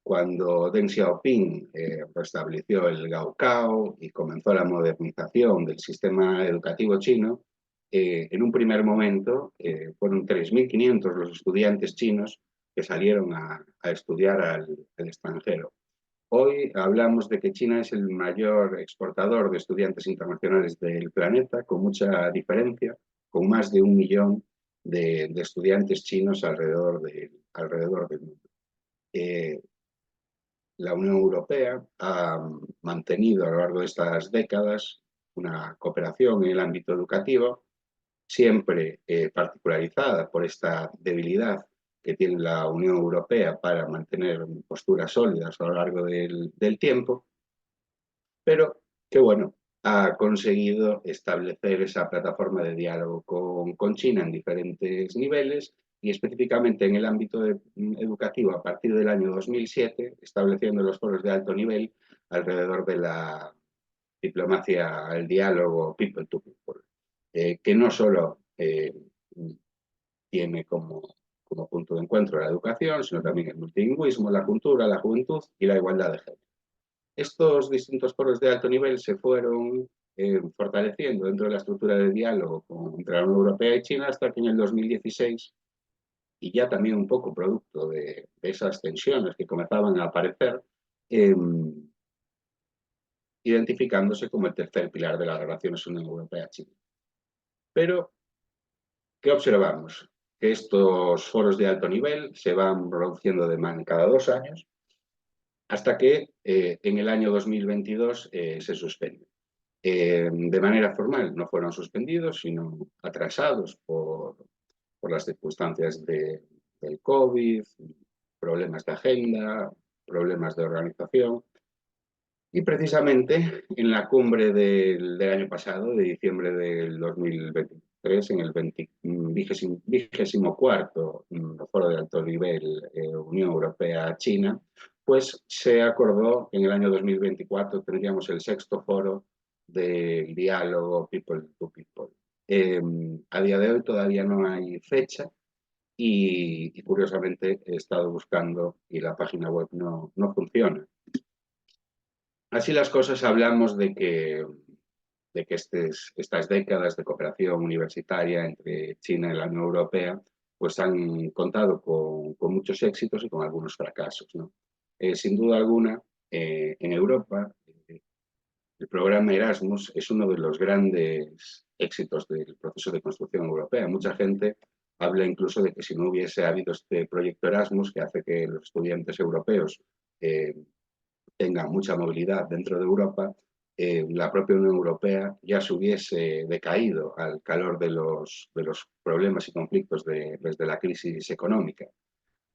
Speaker 4: Cuando Deng Xiaoping restableció el Gaokao y comenzó la modernización del sistema educativo chino, en un primer momento fueron 3.500 los estudiantes chinos que salieron a estudiar al extranjero. Hoy hablamos de que China es el mayor exportador de estudiantes internacionales del planeta, con mucha diferencia, con más de 1 millón de estudiantes chinos alrededor del mundo. La Unión Europea ha mantenido a lo largo de estas décadas una cooperación en el ámbito educativo, siempre particularizada por esta debilidad que tiene la Unión Europea para mantener posturas sólidas a lo largo del tiempo, pero que bueno, ha conseguido establecer esa plataforma de diálogo con China en diferentes niveles y específicamente en el ámbito educativo a partir del año 2007, estableciendo los foros de alto nivel alrededor de la diplomacia, el diálogo people to people, que no solo tiene como punto de encuentro la educación, sino también el multilingüismo, la cultura, la juventud y la igualdad de género. Estos distintos foros de alto nivel se fueron fortaleciendo dentro de la estructura de diálogo entre la Unión Europea y China hasta que en el 2016, y ya también un poco producto de esas tensiones que comenzaban a aparecer, identificándose como el tercer pilar de las relaciones Unión Europea-China. Pero, ¿qué observamos? Que estos foros de alto nivel se van produciendo cada 2 años, hasta que en el año 2022 se suspende. De manera formal no fueron suspendidos, sino atrasados por las circunstancias del COVID, problemas de agenda, problemas de organización. Y precisamente en la cumbre del año pasado, de diciembre del 2023, en el 24º Foro de Alto Nivel Unión Europea-China, pues se acordó que en el año 2024 tendríamos el 6º foro del diálogo People to People. A día de hoy todavía no hay fecha y curiosamente he estado buscando y la página web no funciona. Así las cosas, hablamos de que estas décadas de cooperación universitaria entre China y la Unión Europea pues han contado con muchos éxitos y con algunos fracasos, ¿no? Sin duda alguna, en Europa, el programa Erasmus es uno de los grandes éxitos del proceso de construcción europea. Mucha gente habla incluso de que si no hubiese habido este proyecto Erasmus, que hace que los estudiantes europeos tenga mucha movilidad dentro de Europa, la propia Unión Europea ya se hubiese decaído al calor de los problemas y conflictos desde la crisis económica.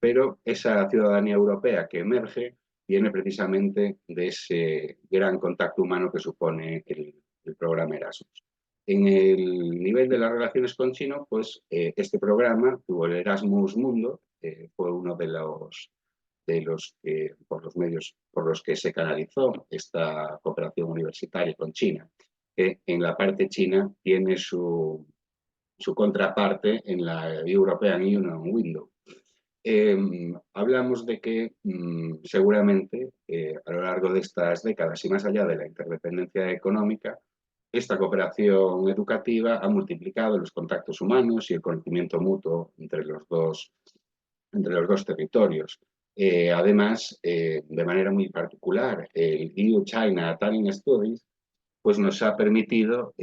Speaker 4: Pero esa ciudadanía europea que emerge viene precisamente de ese gran contacto humano que supone el programa Erasmus. En el nivel de las relaciones con China, pues este programa tuvo el Erasmus Mundo, fue uno de los por los medios por los que se canalizó esta cooperación universitaria con China, que en la parte china tiene su contraparte en la European Union Window. Hablamos de que seguramente a lo largo de estas décadas y más allá de la interdependencia económica, esta cooperación educativa ha multiplicado los contactos humanos y el conocimiento mutuo entre los dos territorios. Además, de manera muy particular, el EU-China Talent Studies pues nos ha permitido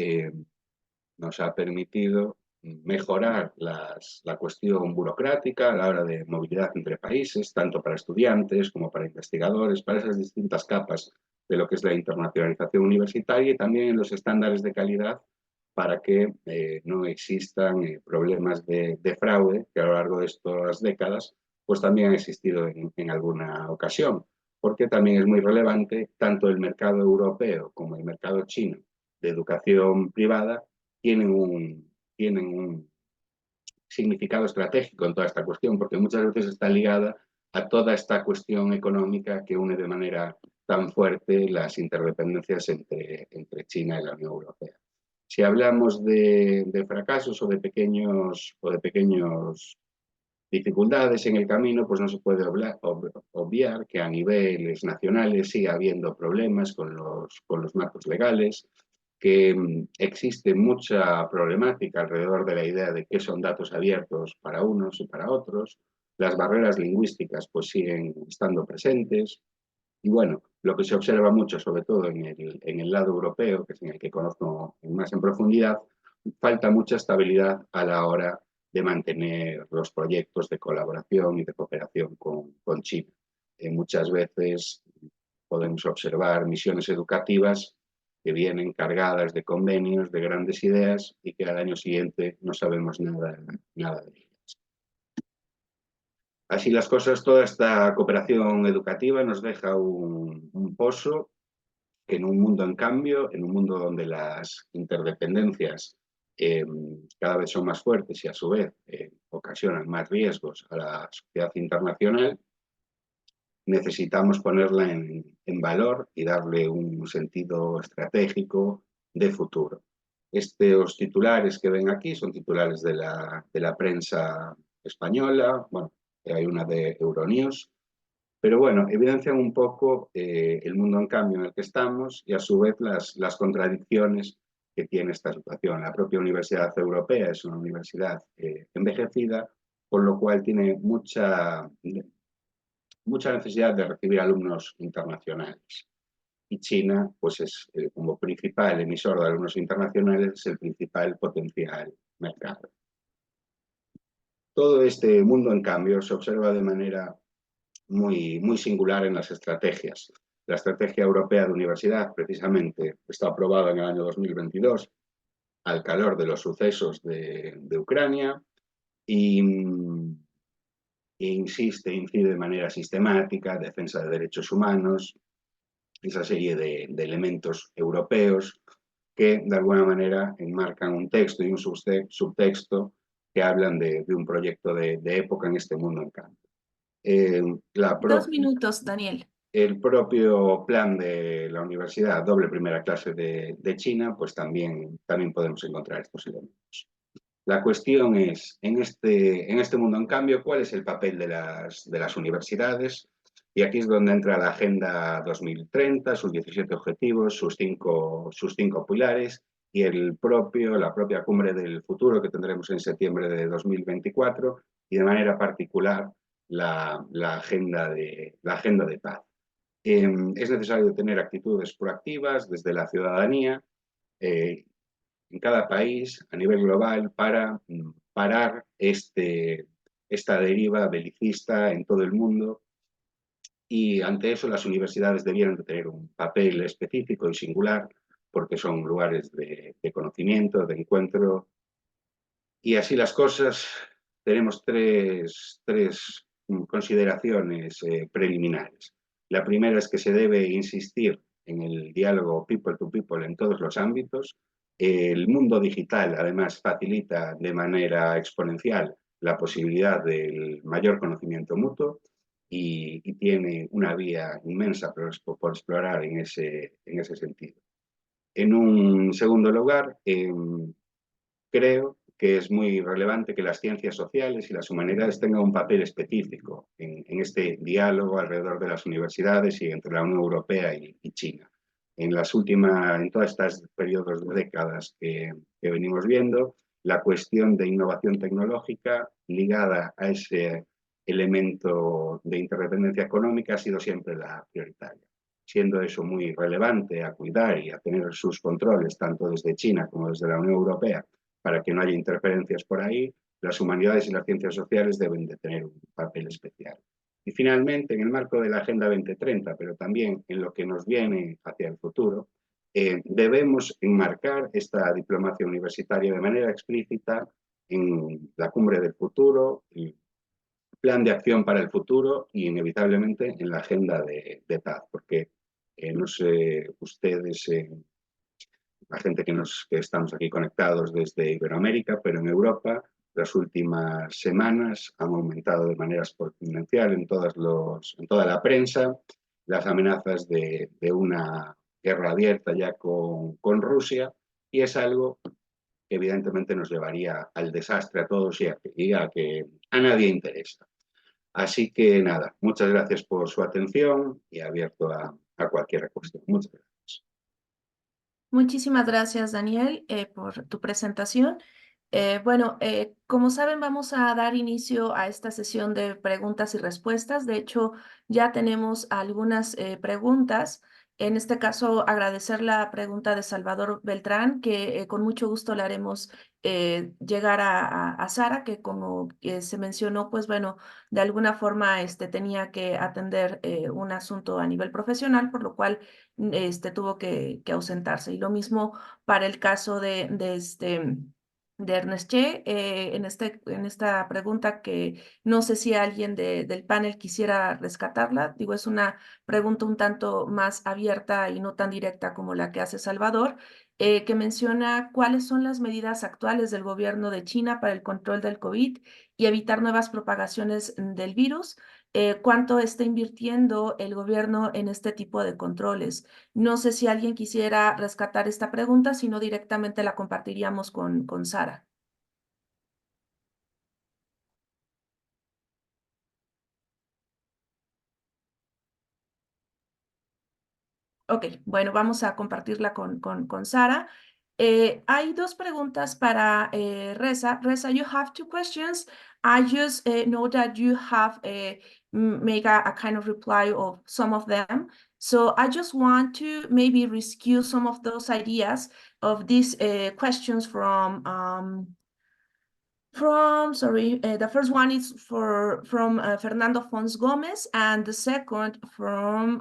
Speaker 4: mejorar la cuestión burocrática a la hora de movilidad entre países, tanto para estudiantes como para investigadores, para esas distintas capas de lo que es la internacionalización universitaria y también en los estándares de calidad para que no existan problemas de fraude que a lo largo de estas décadas pues también ha existido en alguna ocasión, porque también es muy relevante tanto el mercado europeo como el mercado chino de educación privada tienen un significado estratégico en toda esta cuestión, porque muchas veces está ligada a toda esta cuestión económica que une de manera tan fuerte las interdependencias entre China y la Unión Europea. Si hablamos de fracasos o de pequeños dificultades en el camino, pues no se puede obviar que a niveles nacionales sigue habiendo problemas con los marcos legales, que existe mucha problemática alrededor de la idea de qué son datos abiertos para unos y para otros, las barreras lingüísticas pues siguen estando presentes, y bueno, lo que se observa mucho, sobre todo en el lado europeo, que es en el que conozco más en profundidad, falta mucha estabilidad a la hora de mantener los proyectos de colaboración y de cooperación con China. Muchas veces podemos observar misiones educativas que vienen cargadas de convenios, de grandes ideas y que al año siguiente no sabemos nada de ellas. Así las cosas, toda esta cooperación educativa nos deja un pozo que en un mundo en cambio, en un mundo donde las interdependencias cada vez son más fuertes y a su vez ocasionan más riesgos a la sociedad internacional, necesitamos ponerla en valor y darle un sentido estratégico de futuro. Estos titulares que ven aquí son titulares de la prensa española, bueno, hay una de Euronews, pero bueno, evidencian un poco el mundo en cambio en el que estamos y a su vez las contradicciones que tiene esta situación. La propia Universidad Europea es una universidad envejecida, con lo cual tiene mucha necesidad de recibir alumnos internacionales. Y China, pues es como principal emisor de alumnos internacionales, es el principal potencial mercado. Todo este mundo, en cambio, se observa de manera muy singular en las estrategias. La Estrategia Europea de Universidad, precisamente, está aprobada en el año 2022, al calor de los sucesos de Ucrania, y incide de manera sistemática, defensa de derechos humanos, esa serie de elementos europeos que de alguna manera enmarcan un texto y un subtexto que hablan de un proyecto de época en este mundo en cambio.
Speaker 1: 2 minutos, Daniel.
Speaker 4: El propio plan de la universidad, doble primera clase de China, pues también podemos encontrar estos elementos. La cuestión es, en este mundo en cambio, ¿cuál es el papel de las universidades? Y aquí es donde entra la Agenda 2030, sus 17 objetivos, sus cinco pilares y la propia Cumbre del Futuro que tendremos en septiembre de 2024 y de manera particular la agenda de paz. Es necesario tener actitudes proactivas desde la ciudadanía en cada país a nivel global para parar esta deriva belicista en todo el mundo, y ante eso las universidades debieran de tener un papel específico y singular porque son lugares de conocimiento, de encuentro, y así las cosas. Tenemos tres consideraciones preliminares. La primera es que se debe insistir en el diálogo people to people en todos los ámbitos. El mundo digital, además, facilita de manera exponencial la posibilidad del mayor conocimiento mutuo y tiene una vía inmensa por explorar en ese sentido. En un segundo lugar, creo que es muy relevante que las ciencias sociales y las humanidades tengan un papel específico en este diálogo alrededor de las universidades y entre la Unión Europea y China. En todos estos periodos de décadas que venimos viendo, la cuestión de innovación tecnológica ligada a ese elemento de interdependencia económica ha sido siempre la prioritaria, siendo eso muy relevante a cuidar y a tener sus controles tanto desde China como desde la Unión Europea para que no haya interferencias por ahí. Las humanidades y las ciencias sociales deben de tener un papel especial. Y finalmente, en el marco de la Agenda 2030, pero también en lo que nos viene hacia el futuro, debemos enmarcar esta diplomacia universitaria de manera explícita en la Cumbre del Futuro, el Plan de Acción para el Futuro y inevitablemente en la Agenda de paz, porque no sé ustedes, la gente que estamos aquí conectados desde Iberoamérica, pero en Europa las últimas semanas han aumentado de manera exponencial en toda la prensa las amenazas de una guerra abierta ya con Rusia, y es algo que evidentemente nos llevaría al desastre a todos y a que a nadie interesa. Así que nada, muchas gracias por su atención y abierto a cualquier cuestión. Muchas gracias.
Speaker 1: Muchísimas gracias, Daniel, por tu presentación. Bueno, como saben, vamos a dar inicio a esta sesión de preguntas y respuestas. De hecho, ya tenemos algunas preguntas. En este caso, agradecer la pregunta de Salvador Beltrán, que con mucho gusto le haremos llegar a Sara, que como se mencionó, pues bueno, de alguna forma tenía que atender un asunto a nivel profesional, por lo cual tuvo que ausentarse. Y lo mismo para el caso de Ernest Che, en esta pregunta que no sé si alguien del panel quisiera rescatarla. Digo, es una pregunta un tanto más abierta y no tan directa como la que hace Salvador, que menciona cuáles son las medidas actuales del gobierno de China para el control del COVID y evitar nuevas propagaciones del virus. ¿Cuánto está invirtiendo el gobierno en este tipo de controles? No sé si alguien quisiera rescatar esta pregunta, si no directamente la compartiríamos con Sara. Ok, bueno, vamos a compartirla con Sara. Hay dos preguntas para Reza. Reza, you have two questions. I just know that you have make a kind of reply of some of them. So I just want to maybe rescue some of those ideas of these questions from the first one is from Fernando Fons Gomez, and the second from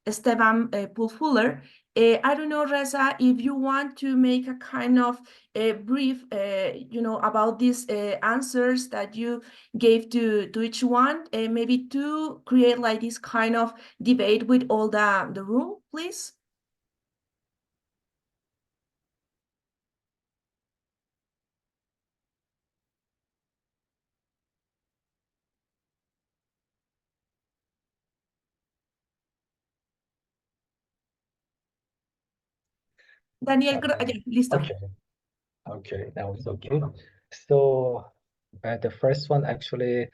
Speaker 1: Esteban Pool-Fuller. I don't know, Reza, if you want to make a kind of brief, about these answers that you gave to each one, maybe to create like this kind of debate with all the room, please. Daniel, ya, listo.
Speaker 3: Okay, that was okay. So the first one, actually,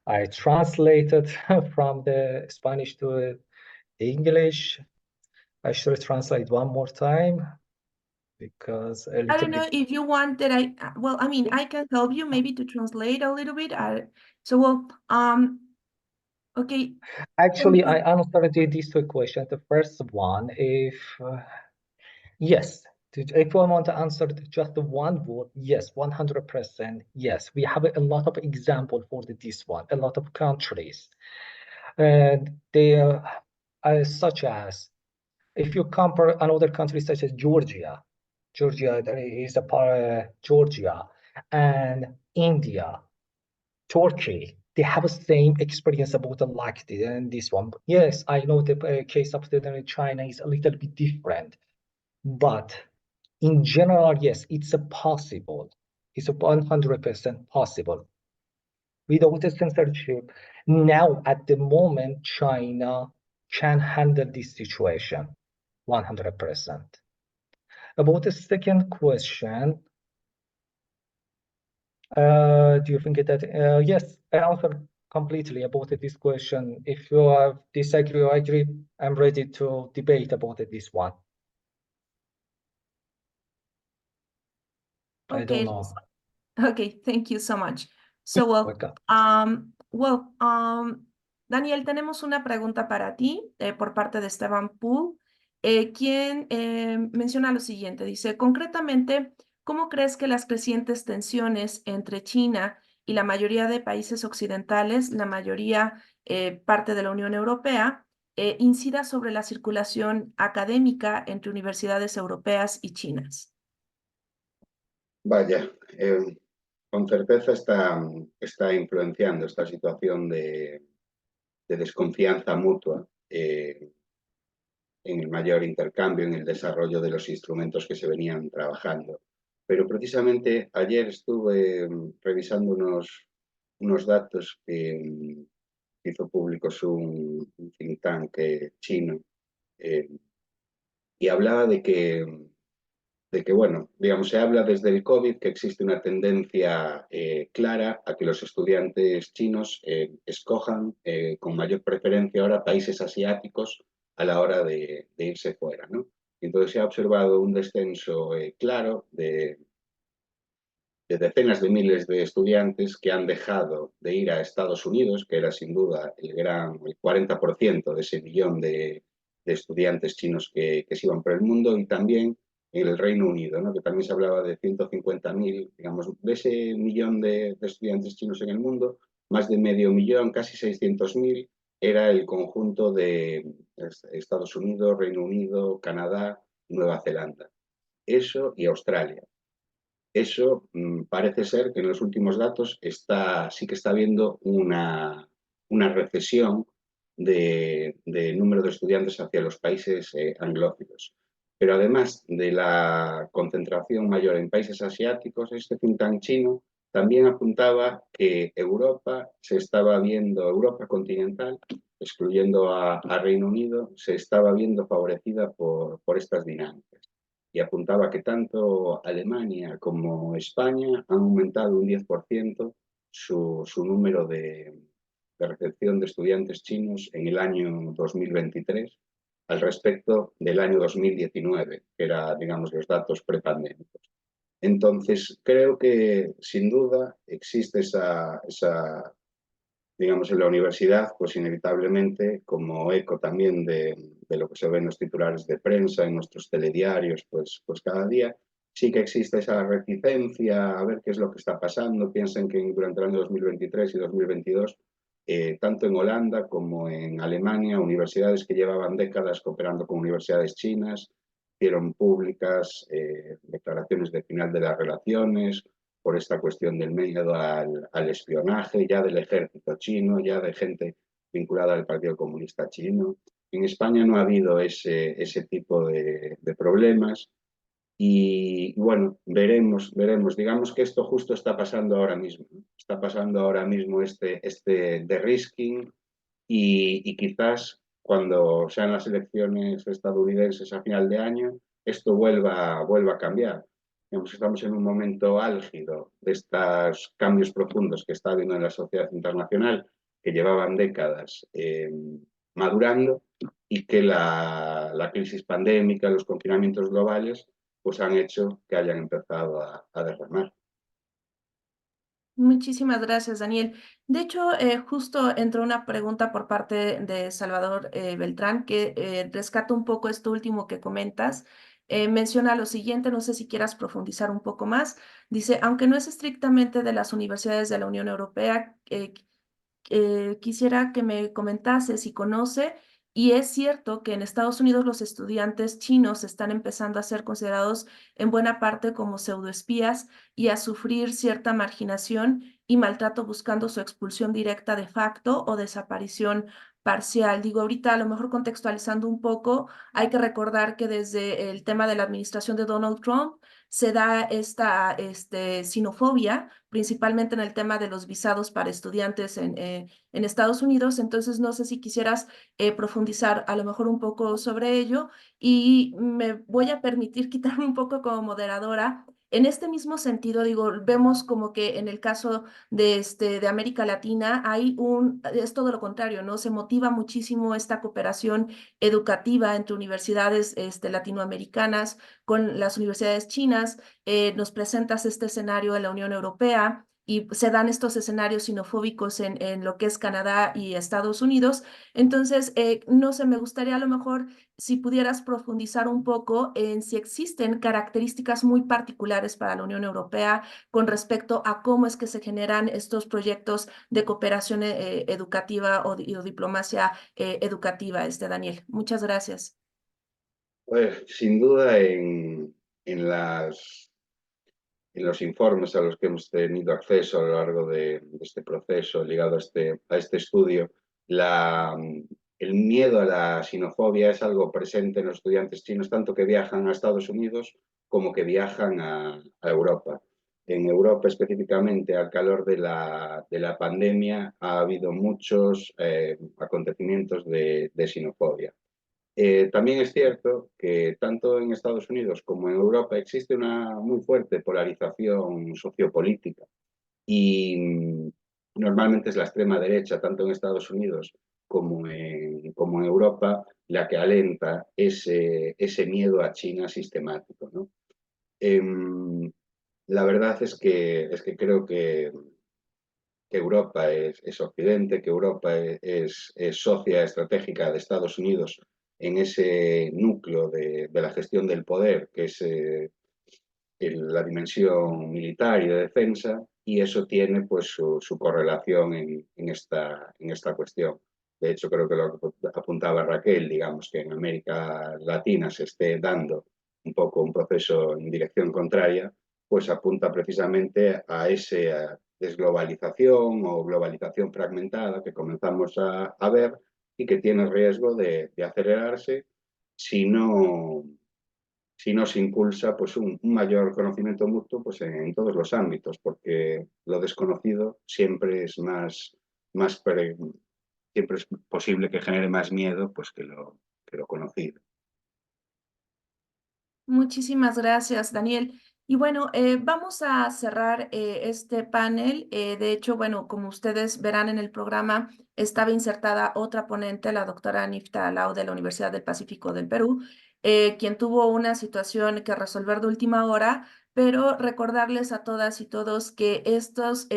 Speaker 3: I translated from the Spanish to English. I should translate one more time because a
Speaker 1: I
Speaker 3: little
Speaker 1: don't know
Speaker 3: bit.
Speaker 1: if you want that I can help you maybe to translate a little bit. Okay.
Speaker 3: Actually, I answered these two questions. The first one, yes, if I want to answer just one word, yes, 100%, yes. We have a lot of example for this one, a lot of countries. And they are such as, if you compare another country such as Georgia, there is a part, Georgia and India, Turkey, they have the same experience about the like this one. Yes, I know the case of China is a little bit different, but in general, yes, it's a possible. It's a 100% possible. Without a censorship, now at the moment, China can handle this situation 100%. About the second question, do you think that, yes, I answered completely about this question. If you disagree or agree, I'm ready to debate about this one. I don't know.
Speaker 1: Okay, thank you so much.
Speaker 3: Welcome.
Speaker 1: Daniel, tenemos una pregunta para ti por parte de Esteban Pool, quien menciona lo siguiente. Dice, concretamente, ¿cómo crees que las crecientes tensiones entre China y la mayoría de países occidentales, la mayoría parte de la Unión Europea, incida sobre la circulación académica entre universidades europeas y chinas?
Speaker 4: Vaya, con certeza está influenciando esta situación de desconfianza mutua en el mayor intercambio, en el desarrollo de los instrumentos que se venían trabajando. Pero precisamente ayer estuve revisando unos datos que hizo públicos un think tank chino y hablaba de que, bueno, digamos, se habla desde el COVID que existe una tendencia clara a que los estudiantes chinos escojan con mayor preferencia ahora países asiáticos a la hora de irse fuera, ¿no? Entonces se ha observado un descenso claro de decenas de miles de estudiantes que han dejado de ir a Estados Unidos, que era sin duda el 40% de ese millón de estudiantes chinos que se iban por el mundo, y también en el Reino Unido, ¿no? Que también se hablaba de 150.000, digamos, de ese millón de estudiantes chinos en el mundo, más de medio millón, casi 600.000, era el conjunto de Estados Unidos, Reino Unido, Canadá, Nueva Zelanda. Eso y Australia. Eso parece ser que en los últimos datos sí que está habiendo una recesión de número de estudiantes hacia los países anglófilos. Pero además de la concentración mayor en países asiáticos, este think tank chino también apuntaba que Europa Europa continental, excluyendo a Reino Unido, se estaba viendo favorecida por estas dinámicas. Y apuntaba que tanto Alemania como España han aumentado un 10% su número de recepción de estudiantes chinos en el año 2023 al respecto del año 2019, que era, digamos, los datos prepandémicos. Entonces, creo que sin duda existe esa digamos, en la universidad, pues inevitablemente, como eco también de lo que se ve en los titulares de prensa, en nuestros telediarios, pues cada día, sí que existe esa reticencia a ver qué es lo que está pasando. Piensen que durante el año 2023 y 2022 tanto en Holanda como en Alemania, universidades que llevaban décadas cooperando con universidades chinas, hicieron públicas declaraciones de final de las relaciones por esta cuestión del miedo al espionaje, ya del ejército chino, ya de gente vinculada al Partido Comunista Chino. En España no ha habido ese tipo de problemas. Y bueno, veremos. Digamos que esto justo está pasando ahora mismo, ¿no? Está pasando ahora mismo este de-risking y quizás cuando sean las elecciones estadounidenses a final de año, esto vuelva a cambiar. Digamos, estamos en un momento álgido de estos cambios profundos que está habiendo en la sociedad internacional, que llevaban décadas madurando y que la crisis pandémica, los confinamientos globales, pues han hecho que hayan empezado a derramar.
Speaker 1: Muchísimas gracias, Daniel. De hecho, justo entró una pregunta por parte de Salvador Beltrán, que rescata un poco esto último que comentas. Menciona lo siguiente, no sé si quieras profundizar un poco más. Dice, aunque no es estrictamente de las universidades de la Unión Europea, quisiera que me comentase si conoce, y es cierto que en Estados Unidos los estudiantes chinos están empezando a ser considerados en buena parte como pseudoespías y a sufrir cierta marginación y maltrato buscando su expulsión directa de facto o desaparición parcial. Digo, ahorita a lo mejor contextualizando un poco, hay que recordar que desde el tema de la administración de Donald Trump se da esta xenofobia, principalmente en el tema de los visados para estudiantes en Estados Unidos. Entonces, no sé si quisieras profundizar a lo mejor un poco sobre ello y me voy a permitir quitarme un poco como moderadora. En este mismo sentido, digo, vemos como que en el caso de América Latina es todo lo contrario, ¿no? Se motiva muchísimo esta cooperación educativa entre universidades latinoamericanas con las universidades chinas. Nos presentas este escenario en la Unión Europea y se dan estos escenarios xenofóbicos en lo que es Canadá y Estados Unidos. Entonces, no sé, me gustaría a lo mejor si pudieras profundizar un poco en si existen características muy particulares para la Unión Europea con respecto a cómo es que se generan estos proyectos de cooperación educativa o diplomacia educativa, Daniel. Muchas gracias.
Speaker 4: Pues sin duda en los informes a los que hemos tenido acceso a lo largo de este proceso ligado a este estudio, el miedo a la xenofobia es algo presente en los estudiantes chinos, tanto que viajan a Estados Unidos como que viajan a Europa. En Europa específicamente, al calor de la pandemia, ha habido muchos acontecimientos de xenofobia. También es cierto que tanto en Estados Unidos como en Europa existe una muy fuerte polarización sociopolítica y normalmente es la extrema derecha, tanto en Estados Unidos como en Europa, la que alenta ese miedo a China sistemático, ¿no? La verdad es que creo que Europa es Occidente, que Europa es socia estratégica de Estados Unidos en ese núcleo de la gestión del poder, que es la dimensión militar y de defensa, y eso tiene pues su correlación en esta cuestión. De hecho, creo que lo apuntaba Raquel, digamos que en América Latina se esté dando un poco un proceso en dirección contraria, pues apunta precisamente a esa desglobalización o globalización fragmentada que comenzamos a ver y que tiene riesgo de acelerarse si no se impulsa pues un mayor conocimiento mutuo pues en todos los ámbitos, porque lo desconocido siempre es siempre es posible que genere más miedo pues que lo conocido.
Speaker 1: Muchísimas gracias, Daniel. Y bueno, vamos a cerrar este panel. De hecho, bueno, como ustedes verán en el programa, estaba insertada otra ponente, la doctora Nifta Alao de la Universidad del Pacífico del Perú, quien tuvo una situación que resolver de última hora, pero recordarles a todas y todos que estos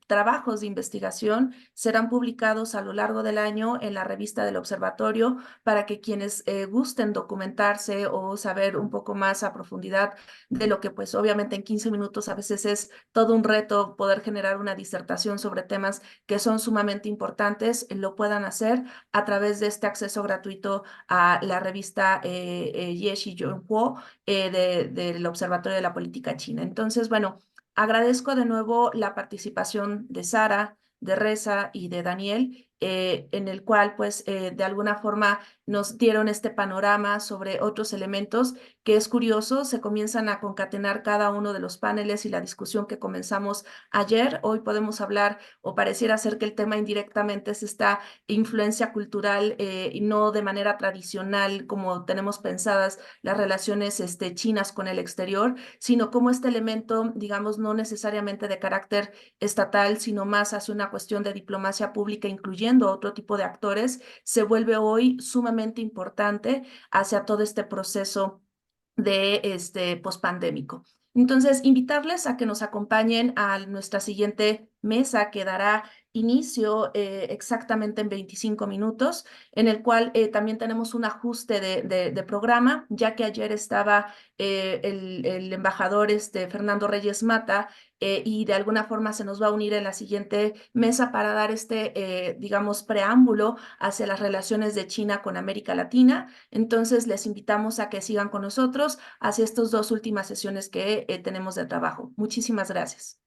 Speaker 1: trabajos de investigación serán publicados a lo largo del año en la revista del observatorio para que quienes gusten documentarse o saber un poco más a profundidad de lo que pues obviamente en 15 minutos a veces es todo un reto poder generar una disertación sobre temas que son sumamente importantes, lo puedan hacer a través de este acceso gratuito a la revista Yeshi Yonhuo del Observatorio de la Política China. Entonces, bueno, agradezco de nuevo la participación de Sara, de Reza y de Daniel, en el cual pues de alguna forma nos dieron este panorama sobre otros elementos que es curioso, se comienzan a concatenar cada uno de los paneles y la discusión que comenzamos ayer. Hoy podemos hablar o pareciera ser que el tema indirectamente es esta influencia cultural y no de manera tradicional como tenemos pensadas las relaciones chinas con el exterior, sino como este elemento, digamos, no necesariamente de carácter estatal, sino más hacia una cuestión de diplomacia pública, incluyendo otro tipo de actores, se vuelve hoy sumamente importante hacia todo este proceso de pospandémico. Entonces, invitarles a que nos acompañen a nuestra siguiente mesa que dará inicio exactamente en 25 minutos, en el cual también tenemos un ajuste de programa, ya que ayer estaba el embajador Fernando Reyes Mata y de alguna forma se nos va a unir en la siguiente mesa para dar digamos, preámbulo hacia las relaciones de China con América Latina. Entonces, les invitamos a que sigan con nosotros hacia estas dos últimas sesiones que tenemos de trabajo. Muchísimas gracias.